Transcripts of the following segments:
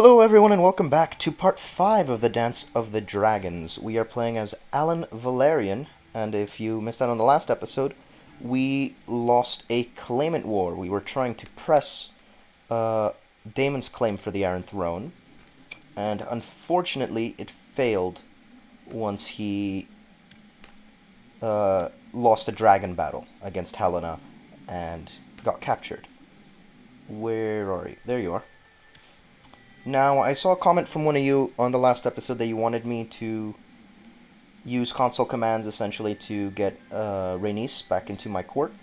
Hello everyone and welcome back to part 5 of the Dance of the Dragons. We are playing as Alan Valerian, and if you missed out on the last episode, we lost a claimant war. We were trying to press Daemon's claim for the Iron Throne, and unfortunately it failed once he lost a dragon battle against Helena and got captured. Where are you? There you are. Now, I saw a comment from one of you on the last episode that you wanted me to use console commands essentially to get Rhaenys back into my court.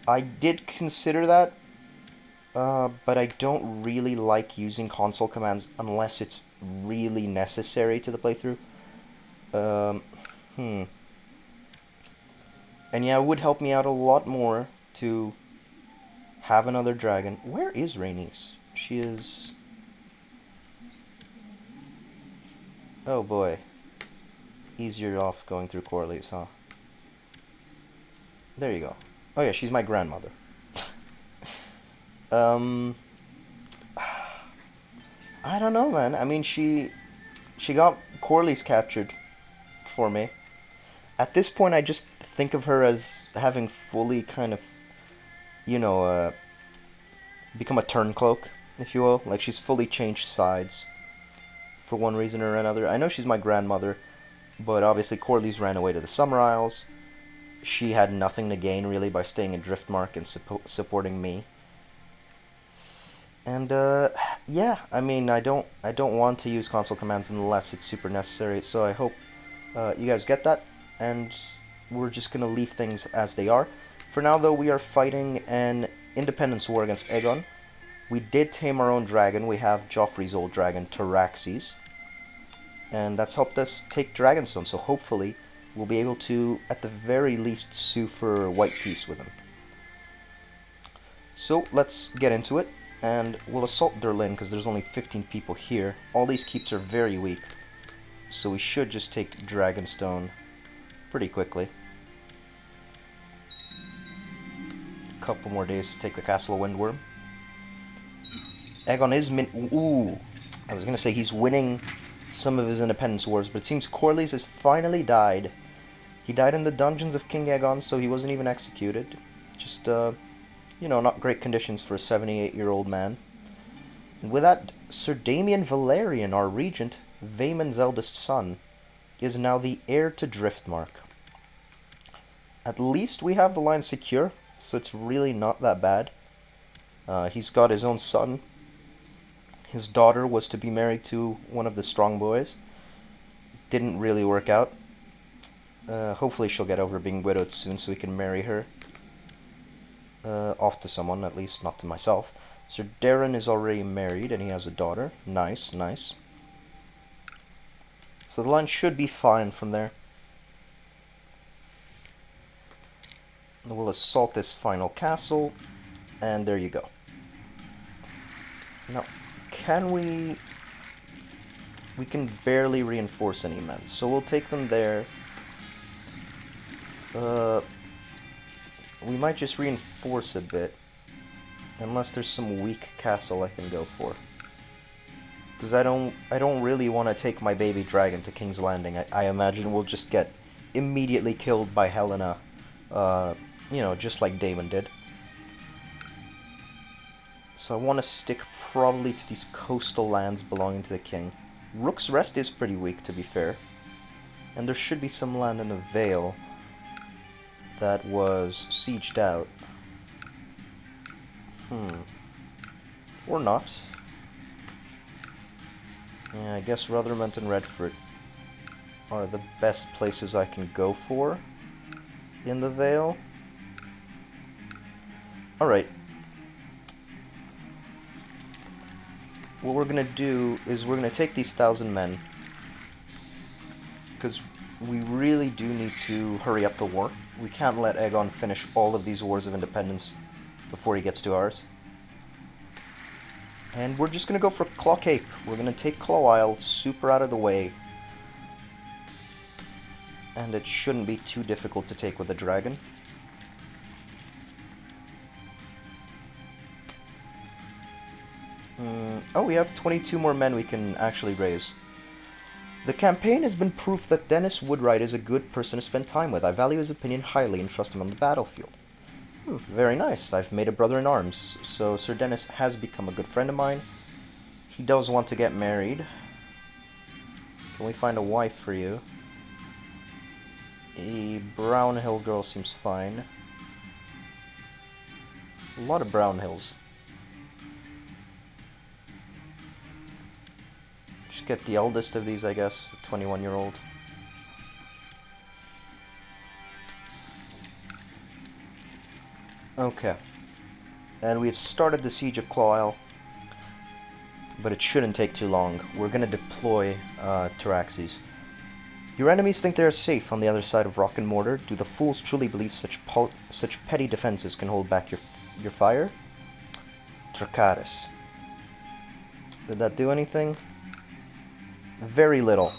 I did consider that, but I don't really like using console commands unless it's really necessary to the playthrough. And yeah, it would help me out a lot more to have another dragon. Where is Rhaenys? She is... Oh boy. Easier off going through Corley's, huh? There you go. Oh yeah, she's my grandmother. I don't know, man. I mean, she got Corley's captured for me. At this point, I just think of her as having fully kind of, become a turncloak, if you will. Like, she's fully changed sides for one reason or another. I know she's my grandmother, but obviously Corlys ran away to the Summer Isles. She had nothing to gain really by staying in Driftmark and supporting me. And yeah, I mean, I don't want to use console commands unless it's super necessary. So I hope you guys get that, and we're just gonna leave things as they are. For now, though, we are fighting an independence war against Aegon. We did tame our own dragon. We have Joffrey's old dragon, Tyraxes. And that's helped us take Dragonstone, so hopefully we'll be able to, at the very least, sue for white peace with him. So let's get into it, and we'll assault Durlin, because there's only 15 people here. All these keeps are very weak, so we should just take Dragonstone pretty quickly. A couple more days to take the Castle of Windworm. Aegon is ooh, I was gonna say he's winning some of his independence wars, but it seems Corlys has finally died. He died in the dungeons of King Aegon, so he wasn't even executed. Just, not great conditions for a 78-year-old man. And with that, Sir Damian Valerian, our regent, Vaemon's eldest son, is now the heir to Driftmark. At least we have the line secure, so it's really not that bad. He's got his own son. His daughter was to be married to one of the strong boys. Didn't really work out. Hopefully she'll get over being widowed soon so we can marry her. Off to someone, at least not to myself. Sir Darren is already married and he has a daughter. Nice, nice. So the line should be fine from there. We'll assault this final castle, and there you go. Now, can we can barely reinforce any men, so we'll take them there. We might just reinforce a bit, unless there's some weak castle I can go for. Because I don't really want to take my baby dragon to King's Landing. I imagine we'll just get immediately killed by Helena, just like Daemon did. So I want to stick probably to these coastal lands belonging to the king. Rook's Rest is pretty weak, to be fair. And there should be some land in the Vale that was sieged out. Or not. Yeah, I guess Rothermont and Redford are the best places I can go for in the Vale. Alright. What we're gonna do is we're gonna take these 1,000 men, because we really do need to hurry up the war. We can't let Aegon finish all of these wars of independence before he gets to ours. And we're just gonna go for Claw Cape. We're gonna take Claw Isle super out of the way, and it shouldn't be too difficult to take with a dragon. Oh, we have 22 more men we can actually raise. The campaign has been proof that Dennis Woodwright is a good person to spend time with. I value his opinion highly and trust him on the battlefield. Very nice. I've made a brother in arms. So Sir Dennis has become a good friend of mine. He does want to get married. Can we find a wife for you? A brown hill girl seems fine. A lot of brown hills. Just get the eldest of these, I guess. The 21-year-old. Okay. And we've started the Siege of Claw Isle. But it shouldn't take too long. We're gonna deploy Taraxes. Your enemies think they are safe on the other side of rock and mortar. Do the fools truly believe such petty defenses can hold back your fire? Traitorous. Did that do anything? Very little.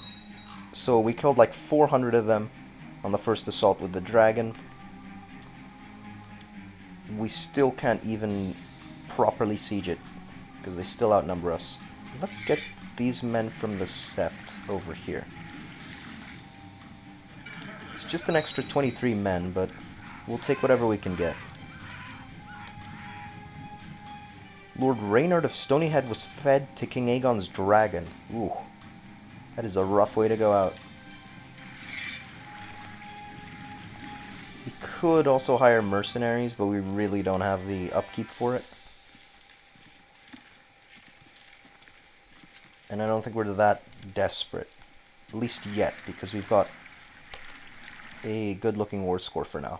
So we killed like 400 of them on the first assault with the dragon. We still can't even properly siege it, because they still outnumber us. Let's get these men from the Sept over here. It's just an extra 23 men, but we'll take whatever we can get. Lord Rhaenyra of Stonyhead was fed to King Aegon's dragon. Ooh, that is a rough way to go out. We could also hire mercenaries, but we really don't have the upkeep for it. And I don't think we're that desperate. At least yet, because we've got a good-looking war score for now.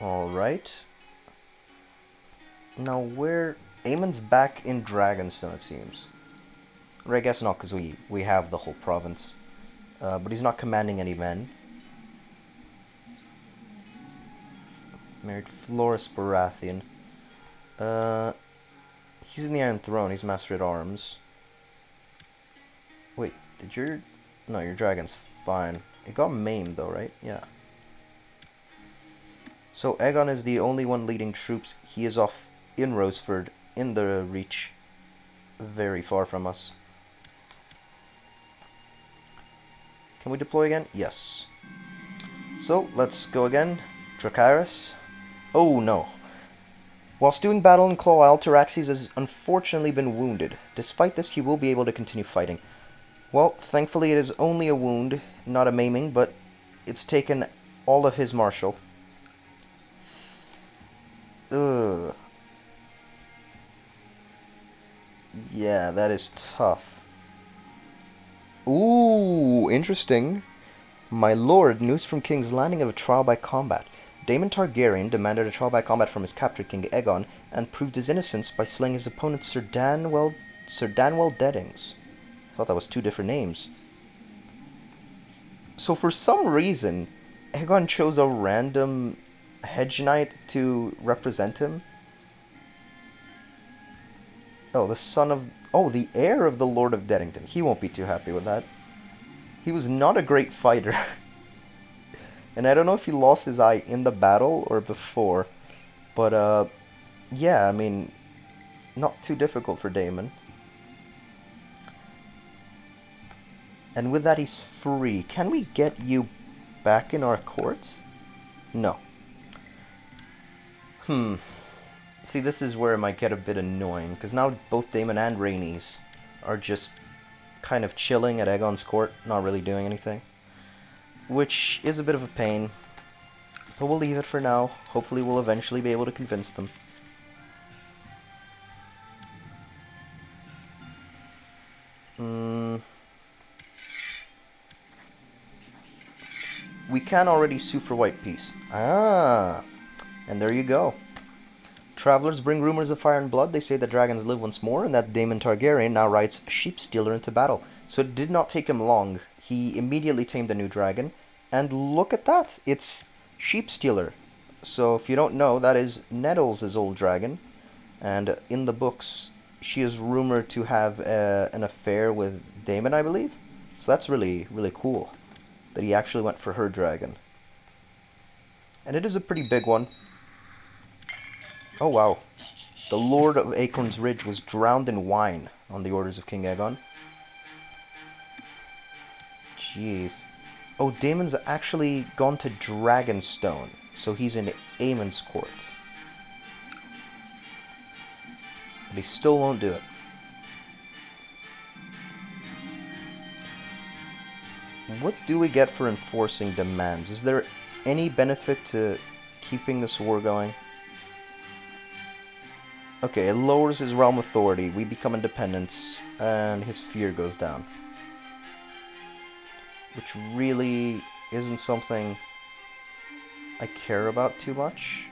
Alright. Now where... Aemon's back in Dragonstone, it seems. Or I guess not, because we have the whole province. But he's not commanding any men. Married Floris Baratheon. He's in the Iron Throne. He's Master at Arms. Wait, did your... No, your dragon's fine. It got maimed though, right? Yeah. So Aegon is the only one leading troops. He is off in Roseford, in the Reach. Very far from us. Can we deploy again? Yes. So, let's go again. Dracarys. Oh, no. Whilst doing battle in Claw Isle, Taraxes has unfortunately been wounded. Despite this, he will be able to continue fighting. Well, thankfully it is only a wound, not a maiming, but it's taken all of his martial. Ugh. Yeah, that is tough. Ooh, interesting. My lord, news from King's Landing of a trial by combat. Daemon Targaryen demanded a trial by combat from his captor King Aegon, and proved his innocence by slaying his opponent Sir Danwell Deadings. I thought that was two different names. So for some reason, Aegon chose a random hedge knight to represent him. Oh, the son of... Oh, the heir of the Lord of Deadington. He won't be too happy with that. He was not a great fighter. And I don't know if he lost his eye in the battle or before. But, yeah, I mean, not too difficult for Daemon. And with that, he's free. Can we get you back in our courts? No. See, this is where it might get a bit annoying, because now both Daemon and Rhaenys are just kind of chilling at Aegon's court, not really doing anything. Which is a bit of a pain. But we'll leave it for now. Hopefully we'll eventually be able to convince them. We can already sue for white peace. Ah, and there you go. Travelers bring rumors of fire and blood. They say that dragons live once more, and that Daemon Targaryen now rides Sheep Stealer into battle. So it did not take him long. He immediately tamed a new dragon, and look at that! It's Sheep Stealer. So if you don't know, that is Nettles' old dragon, and in the books, she is rumored to have an affair with Daemon, I believe. So that's really, really cool that he actually went for her dragon. And it is a pretty big one. Oh wow. The Lord of Acorn's Ridge was drowned in wine on the orders of King Aegon. Jeez. Oh, Daemon's actually gone to Dragonstone, so he's in Aemon's court. But he still won't do it. What do we get for enforcing demands? Is there any benefit to keeping this war going? Okay, it lowers his realm authority, we become independent, and his fear goes down. Which really isn't something I care about too much.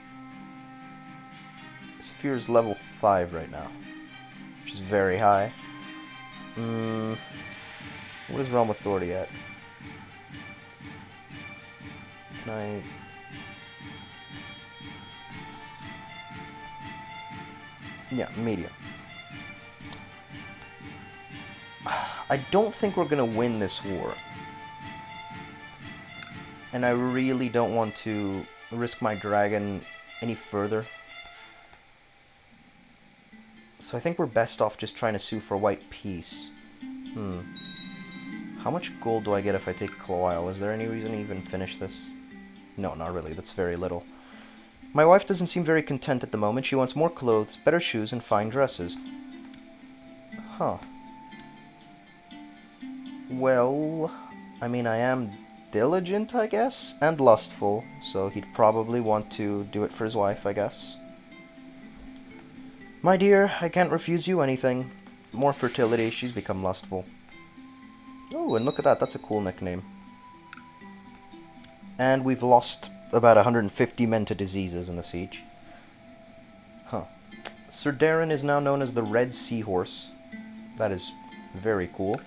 His fear is level 5 right now, which is very high. What is realm authority at? Can I... Yeah, medium. I don't think we're gonna win this war. And I really don't want to risk my dragon any further. So I think we're best off just trying to sue for white peace. How much gold do I get if I take Claw Isle? Is there any reason to even finish this? No, not really. That's very little. My wife doesn't seem very content at the moment. She wants more clothes, better shoes, and fine dresses. Huh. Well, I mean, I am diligent, I guess, and lustful, so he'd probably want to do it for his wife, I guess. My dear, I can't refuse you anything. More fertility, she's become lustful. Oh, and look at that, that's a cool nickname. And we've lost about 150 men to diseases in the siege. Huh. Sir Darren is now known as the Red Seahorse. That is very cool.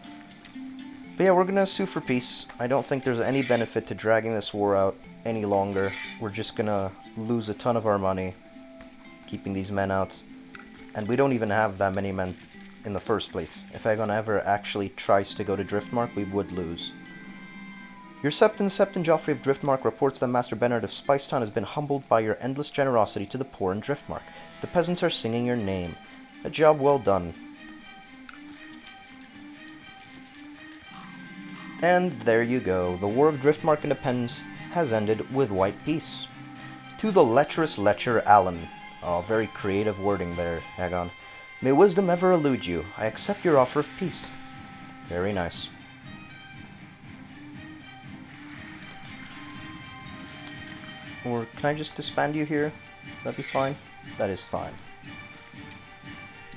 But yeah, we're gonna sue for peace. I don't think there's any benefit to dragging this war out any longer. We're just gonna lose a ton of our money keeping these men out. And we don't even have that many men in the first place. If Aegon ever actually tries to go to Driftmark, we would lose. Your Septon Joffrey of Driftmark reports that Master Bernard of Spicetown has been humbled by your endless generosity to the poor in Driftmark. The peasants are singing your name. A job well done. And there you go. The War of Driftmark Independence has ended with white peace. To the lecherous lecher Alan. Oh, very creative wording there, Aegon. May wisdom ever elude you. I accept your offer of peace. Very nice. Or can I just disband you here? That'd be fine? That is fine.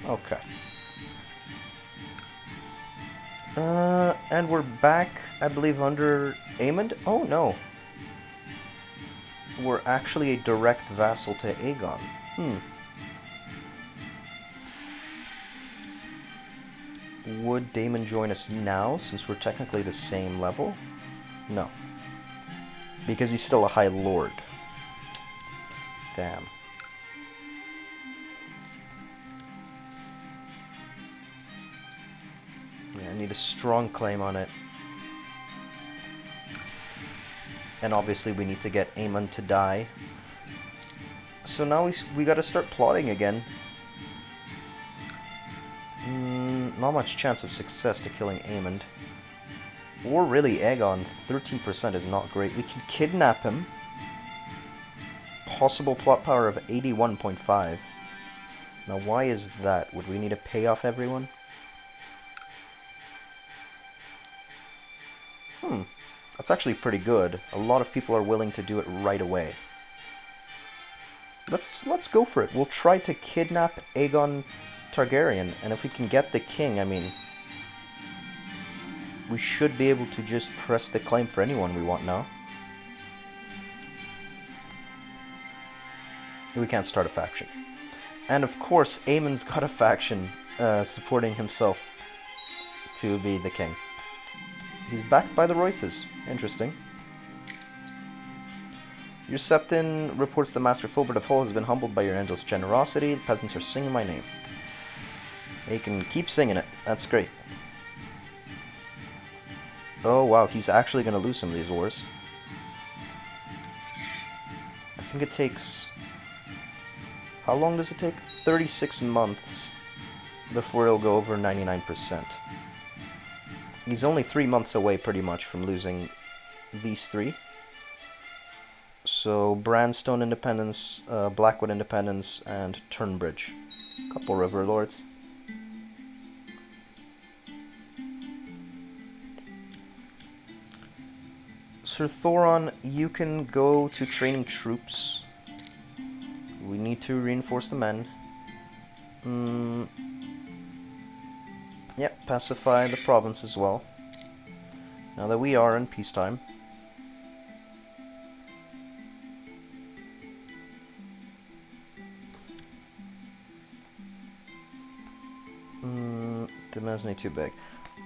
Okay. And we're back, I believe, under Aemond? Oh, no. We're actually a direct vassal to Aegon. Would Daemon join us now, since we're technically the same level? No. Because he's still a High Lord. Damn. Yeah, I need a strong claim on it. And obviously we need to get Aemon to die. So now we gotta start plotting again. Not much chance of success to killing Aemond. Or really Aegon. 13% is not great. We can kidnap him. Possible plot power of 81.5. Now why is that? Would we need to pay off everyone? That's actually pretty good. A lot of people are willing to do it right away. Let's go for it. We'll try to kidnap Aegon Targaryen, and if we can get the king, I mean, we should be able to just press the claim for anyone we want now. We can't start a faction. And of course, Aemon's got a faction supporting himself to be the king. He's backed by the Royces. Interesting. Your Septon reports that Master Fulbert of Hull has been humbled by your endless generosity. The peasants are singing my name. They can keep singing it. That's great. Oh wow, he's actually going to lose some of these wars. I think it takes... How long does it take? 36 months before it'll go over 99%. He's only 3 months away, pretty much, from losing these three. So, Dragonstone Independence, Blackwood Independence, and Turnbridge. Couple River Lords. Sir Thoron, you can go to training troops. We need to reinforce the men. Yep, pacify the province as well. Now that we are in peacetime. Demesne too big.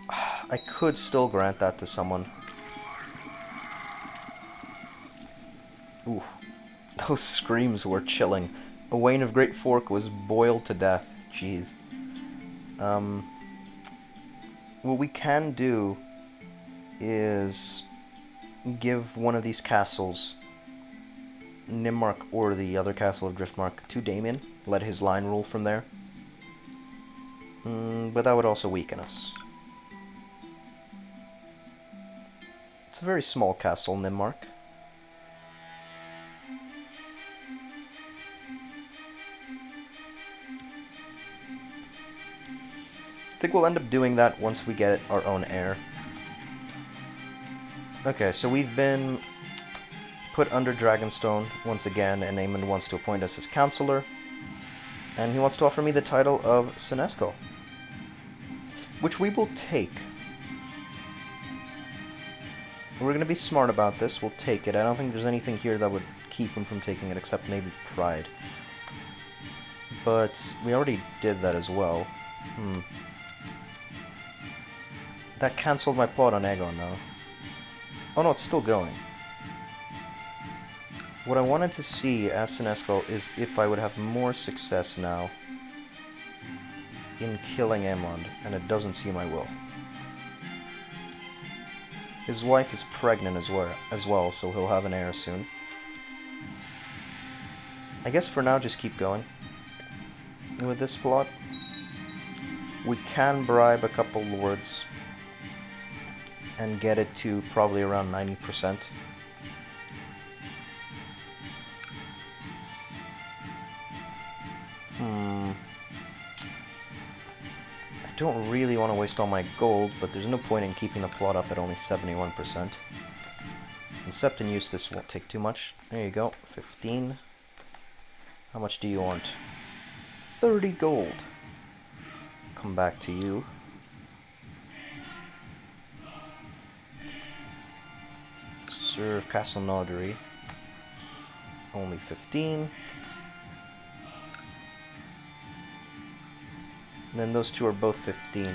I could still grant that to someone. Ooh, those screams were chilling. Owain of Great Fork was boiled to death. Jeez. What we can do is give one of these castles, Nimmark or the other castle of Driftmark, to Damien. Let his line rule from there. But that would also weaken us. It's a very small castle, Nimmark. I think we'll end up doing that once we get our own heir. Okay, so we've been put under Dragonstone once again, and Aemon wants to appoint us as counselor. And he wants to offer me the title of Senescal, which we will take. We're going to be smart about this. We'll take it. I don't think there's anything here that would keep him from taking it, except maybe pride. But we already did that as well. That cancelled my plot on Aegon now. Oh no, it's still going. What I wanted to see as Senescal is if I would have more success now in killing Aemond, and it doesn't seem I will. His wife is pregnant as well, so he'll have an heir soon. I guess for now, just keep going with this plot. We can bribe a couple lords and get it to probably around 90%. I don't really want to waste all my gold, but there's no point in keeping the plot up at only 71%. And Sept and Eustace won't take too much. There you go, 15. How much do you want? 30 gold. Come back to you. Serve Castle Noddery. Only 15. And then those two are both 15.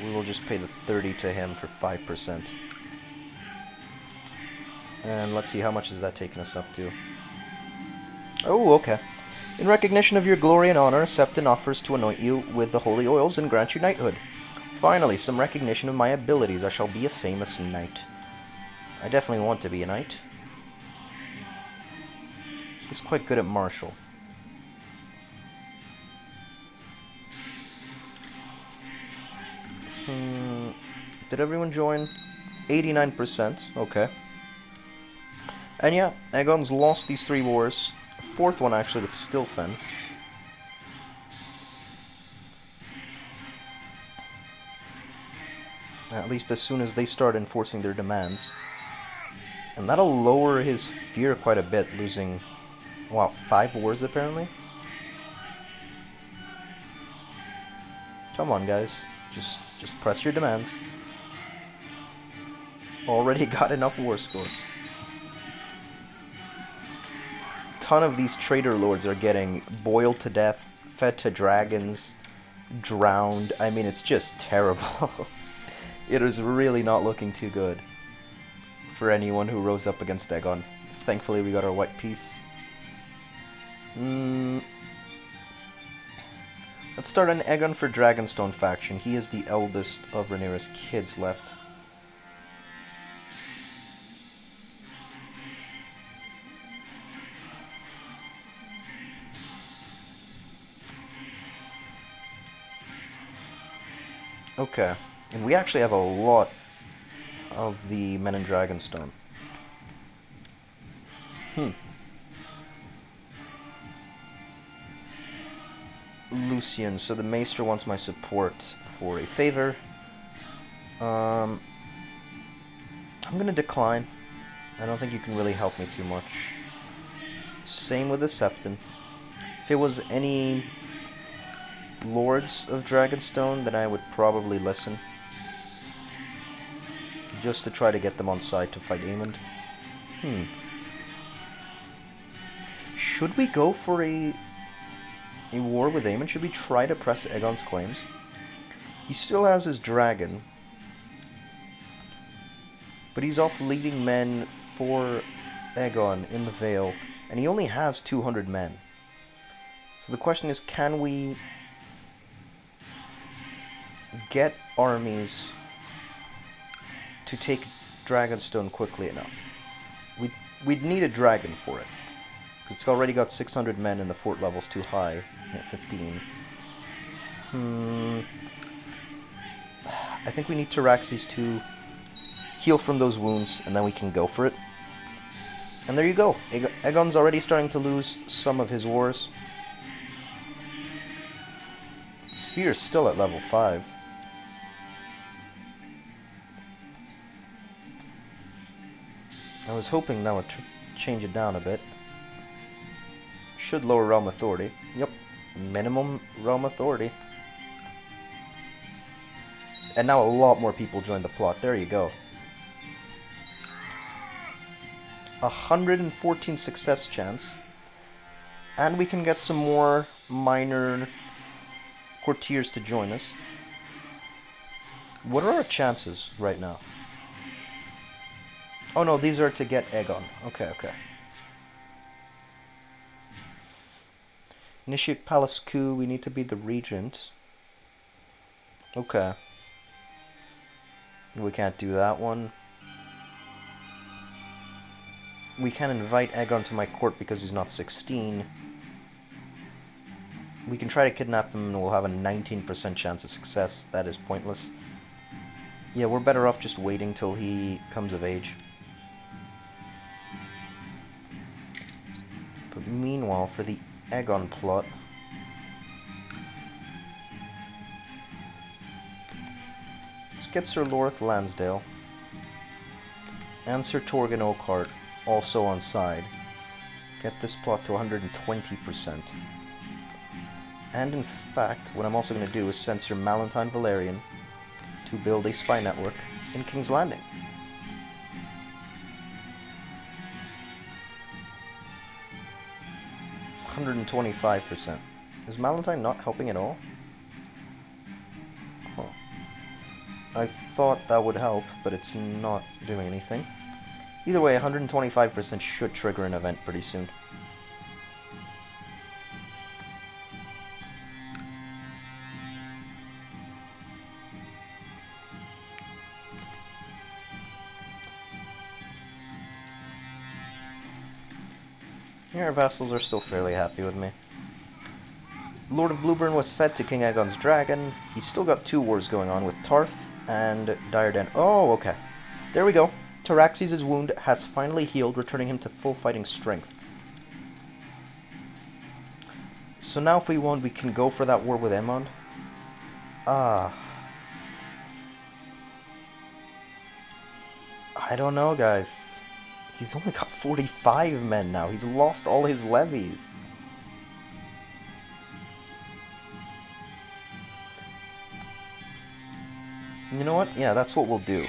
We will just pay the 30 to him for 5%. And let's see, how much is that taking us up to? Oh, okay. In recognition of your glory and honor, Septon offers to anoint you with the holy oils and grant you knighthood. Finally, some recognition of my abilities. I shall be a famous knight. I definitely want to be a knight. He's quite good at martial. Did everyone join? 89%, okay. And yeah, Aegon's lost these 3 wars. A 4th one actually with Stilfen. At least as soon as they start enforcing their demands. And that'll lower his fear quite a bit, losing, wow, 5 wars apparently? Come on, guys. Just press your demands. Already got enough war score. Ton of these traitor lords are getting boiled to death, fed to dragons, drowned. I mean, it's just terrible. It is really not looking too good for anyone who rose up against Aegon. Thankfully, we got our white piece. Let's start an Aegon for Dragonstone faction. He is the eldest of Rhaenyra's kids left. Okay. And we actually have a lot of the men in Dragonstone. Lucian, so the Maester wants my support for a favor. I'm gonna decline. I don't think you can really help me too much. Same with the Septon. If it was any Lords of Dragonstone, then I would probably listen. Just to try to get them on side to fight Aemond. Should we go for a war with Aemon? Should we try to press Aegon's claims? He still has his dragon, but he's off leading men for Aegon in the Vale, and he only has 200 men. So the question is, can we get armies to take Dragonstone quickly enough? We'd need a dragon for it. It's already got 600 men and the fort level's too high at 15. I think we need Taxis to heal from those wounds, and then we can go for it. And there you go. Aegon's already starting to lose some of his wars. Sphere's still at level 5. I was hoping that would change it down a bit. Should lower realm authority. Yep, minimum realm authority. And now a lot more people join the plot. There you go. 114 success chance. And we can get some more minor courtiers to join us. What are our chances right now? Oh no, these are to get Aegon. Okay. Initiate palace coup, we need to be the regent. Okay. We can't do that one. We can invite Aegon to my court because he's not 16. We can try to kidnap him and we'll have a 19% chance of success. That is pointless. Yeah, we're better off just waiting till he comes of age. But meanwhile, for the Aegon plot, let's get Sir Lorth Lansdale and Sir Torgan Oakheart also on side. Get this plot to 120%. And in fact, what I'm also going to do is send Sir Malentine Valerian to build a spy network in King's Landing. %125%. Is Malentine not helping at all? Huh. I thought that would help, but it's not doing anything. Either way, 125% should trigger an event pretty soon. Our vassals are still fairly happy with me. Lord of Blueburn was fed to King Aegon's dragon. He's still got 2 wars going on with Tarth and Diarden. Oh, okay. There we go. Taxis' wound has finally healed, returning him to full fighting strength. So now if we want, we can go for that war with Aemond. I don't know, guys. He's only got 45 men now. He's lost all his levies. You know what? Yeah, that's what we'll do.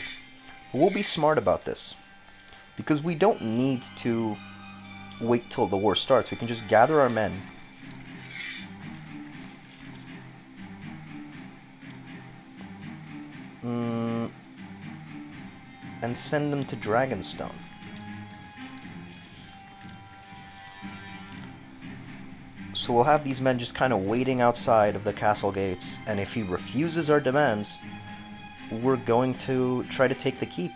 We'll be smart about this. Because we don't need to wait till the war starts. We can just gather our men. And send them to Dragonstone. So we'll have these men just kind of waiting outside of the castle gates, and if he refuses our demands, we're going to try to take the keep.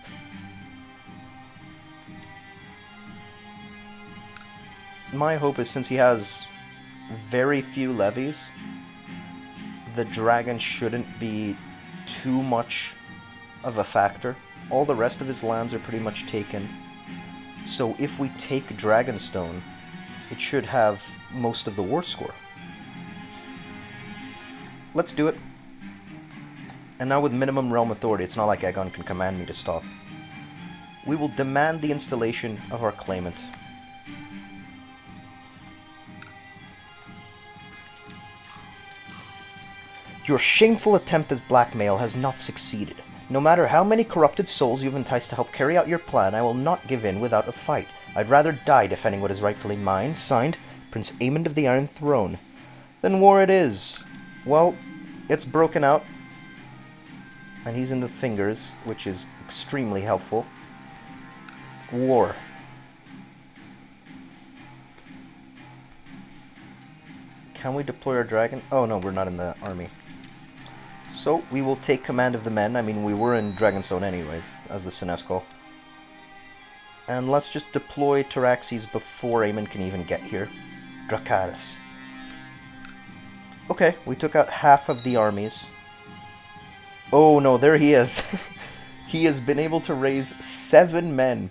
My hope is, since he has very few levies, the dragon shouldn't be too much of a factor. All the rest of his lands are pretty much taken. So if we take Dragonstone, it should have most of the war score. Let's do it. And now with minimum realm authority, it's not like Aegon can command me to stop. We will demand the installation of our claimant. Your shameful attempt as blackmail has not succeeded. No matter how many corrupted souls you've enticed to help carry out your plan, I will not give in without a fight. I'd rather die defending what is rightfully mine. Signed, Prince Aemond of the Iron Throne. Then war it is. Well, it's broken out. And he's in the fingers, which is extremely helpful. War. Can we deploy our dragon? Oh no, we're not in the army. So, we will take command of the men. I mean, we were in Dragonstone anyways, as the Senescal. And let's just deploy Taraxes before Aemon can even get here. Dracarys. Okay, we took out half of the armies. Oh no, there he is. He has been able to raise 7 men.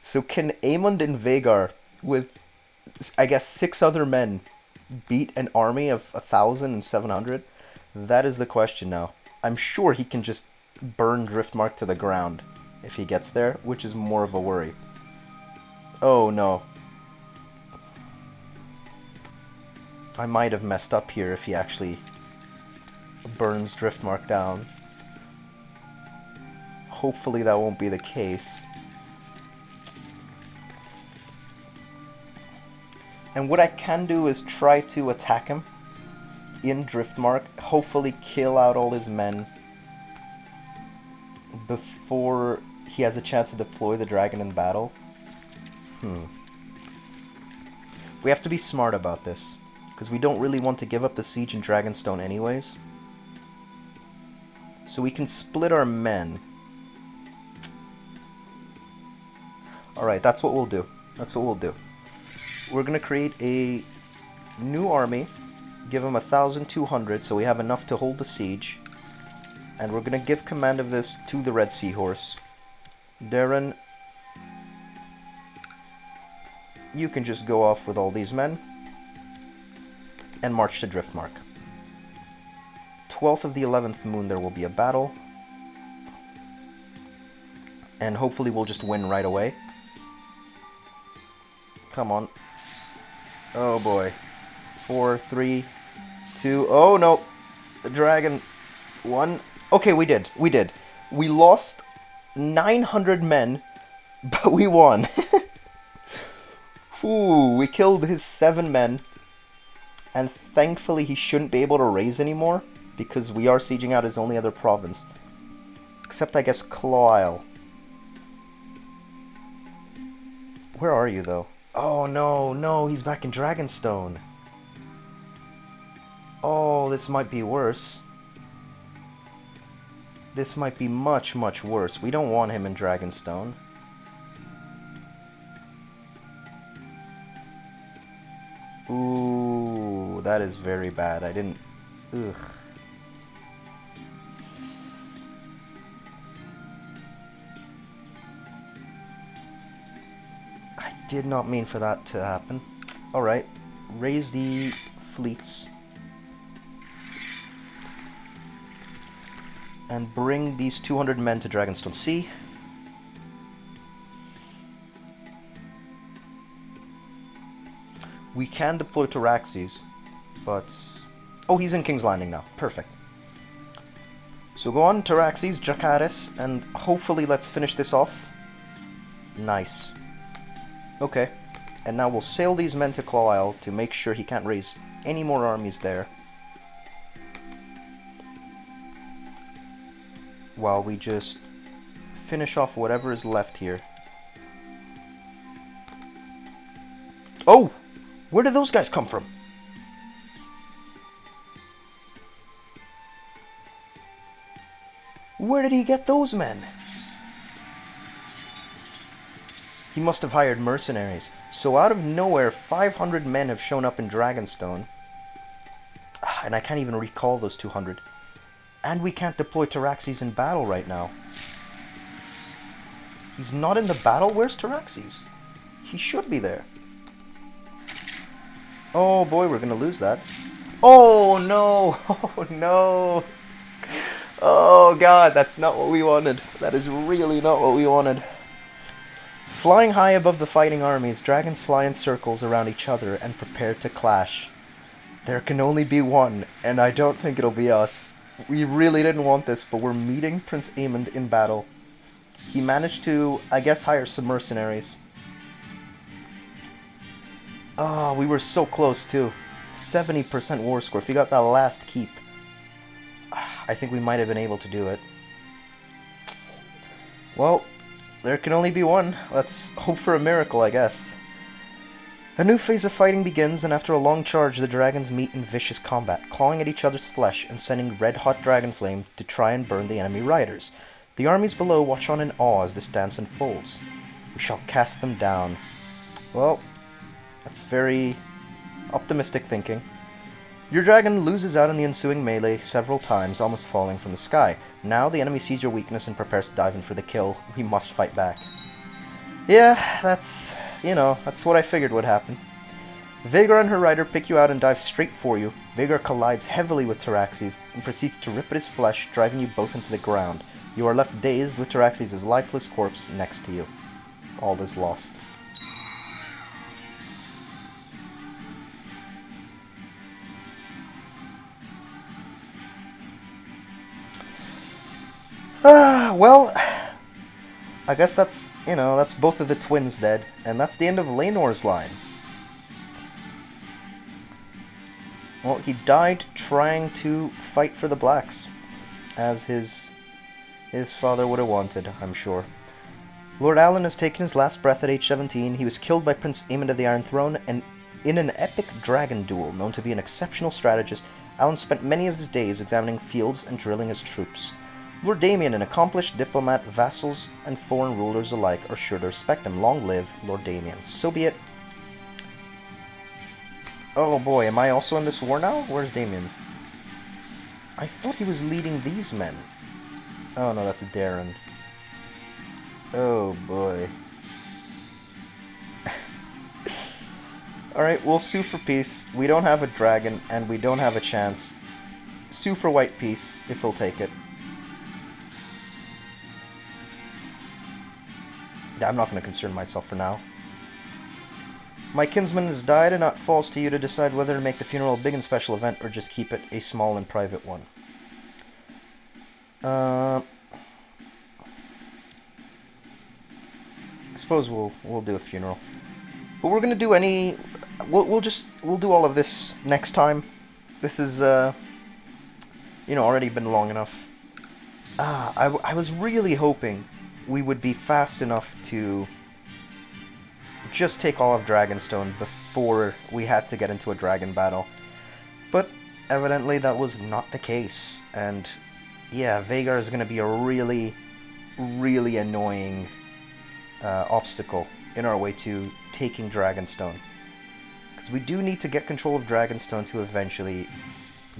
So can Aemond and Vhagar, with, I guess, 6 other men, beat an army of 1,700? That is the question now. I'm sure he can just burn Driftmark to the ground if he gets there, which is more of a worry. Oh no. I might have messed up here if he actually burns Driftmark down. Hopefully that won't be the case. And what I can do is try to attack him in Driftmark, hopefully kill out all his men before he has a chance to deploy the dragon in battle. We have to be smart about this, because we don't really want to give up the siege in Dragonstone anyways. So we can split our men. Alright, that's what we'll do. That's what we'll do. We're going to create a new army, give him 1,200 so we have enough to hold the siege. And we're going to give command of this to the Red Seahorse. Darren, you can just go off with all these men and march to Driftmark. 12th of the 11th moon there will be a battle. And hopefully we'll just win right away. Come on. Oh boy. 4, 3, 2... Oh no! The dragon... 1... Okay, we did. We did. We lost 900 men, but we won. Ooh, we killed his 7 men. And thankfully he shouldn't be able to raise anymore, because we are sieging out his only other province. Except, I guess, Claw Isle. Where are you, though? Oh, no, no, he's back in Dragonstone. Oh, this might be worse. This might be much, much worse. We don't want him in Dragonstone. Ooh, that is very bad. I didn't... Ugh. I did not mean for that to happen. Alright, raise the fleets. And bring these 200 men to Dragonstone Sea. We can deploy Taraxes, but... Oh, he's in King's Landing now. Perfect. So go on, Taraxes, Dracarys, and hopefully let's finish this off. Nice. Okay. And now we'll sail these men to Claw Isle to make sure he can't raise any more armies there. While we just finish off whatever is left here. Oh! Where did those guys come from? Where did he get those men? He must have hired mercenaries. So out of nowhere, 500 men have shown up in Dragonstone. And I can't even recall those 200. And we can't deploy Taraxes in battle right now. He's not in the battle? Where's Taraxes? He should be there. Oh boy, we're gonna lose that. Oh no! Oh no! Oh god, that's not what we wanted. That is really not what we wanted. Flying high above the fighting armies, dragons fly in circles around each other and prepare to clash. There can only be one, and I don't think it'll be us. We really didn't want this, but we're meeting Prince Aemond in battle. He managed to, I guess, hire some mercenaries. Oh, we were so close too. 70% war score. If we got that last keep, I think we might have been able to do it. Well, there can only be one. Let's hope for a miracle, I guess. A new phase of fighting begins, and after a long charge, the dragons meet in vicious combat, clawing at each other's flesh and sending red-hot dragon flame to try and burn the enemy riders. The armies below watch on in awe as this dance unfolds. We shall cast them down. Well, that's very optimistic thinking. Your dragon loses out in the ensuing melee several times, almost falling from the sky. Now the enemy sees your weakness and prepares to dive in for the kill. We must fight back. Yeah, that's what I figured would happen. Vhagar and her rider pick you out and dive straight for you. Vhagar collides heavily with Taraxes and proceeds to rip at his flesh, driving you both into the ground. You are left dazed with Taraxes' lifeless corpse next to you. All is lost. Well, I guess that's both of the twins dead, and that's the end of Laenor's line. Well, he died trying to fight for the Blacks, as his father would have wanted, I'm sure. Lord Alan has taken his last breath at age 17. He was killed by Prince Aemond of the Iron Throne, and in an epic dragon duel, known to be an exceptional strategist, Alan spent many of his days examining fields and drilling his troops. Lord Damien, an accomplished diplomat, vassals, and foreign rulers alike are sure to respect him. Long live Lord Damien. So be it. Oh boy, am I also in this war now? Where's Damien? I thought he was leading these men. Oh no, that's Darren. Oh boy. Alright, we'll sue for peace. We don't have a dragon, and we don't have a chance. Sue for white peace, if he'll take it. I'm not going to concern myself for now. My kinsman has died, and it falls to you to decide whether to make the funeral a big and special event, or just keep it a small and private one. I suppose we'll do a funeral, but we're gonna do we'll do all of this next time. This is already been long enough. I was really hoping we would be fast enough to just take all of Dragonstone before we had to get into a dragon battle. But evidently that was not the case. And yeah, Vhagar is going to be a really, really annoying obstacle in our way to taking Dragonstone. Because we do need to get control of Dragonstone to eventually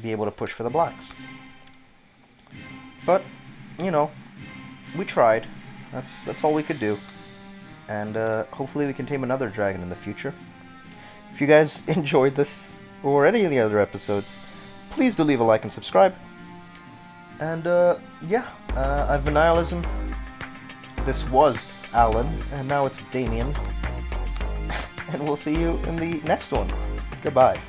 be able to push for the Blacks. But, we tried. That's all we could do. And hopefully we can tame another dragon in the future. If you guys enjoyed this, or any of the other episodes, please do leave a like and subscribe. And I've been Nihilism. This was Alan, and now it's Damien. And we'll see you in the next one. Goodbye.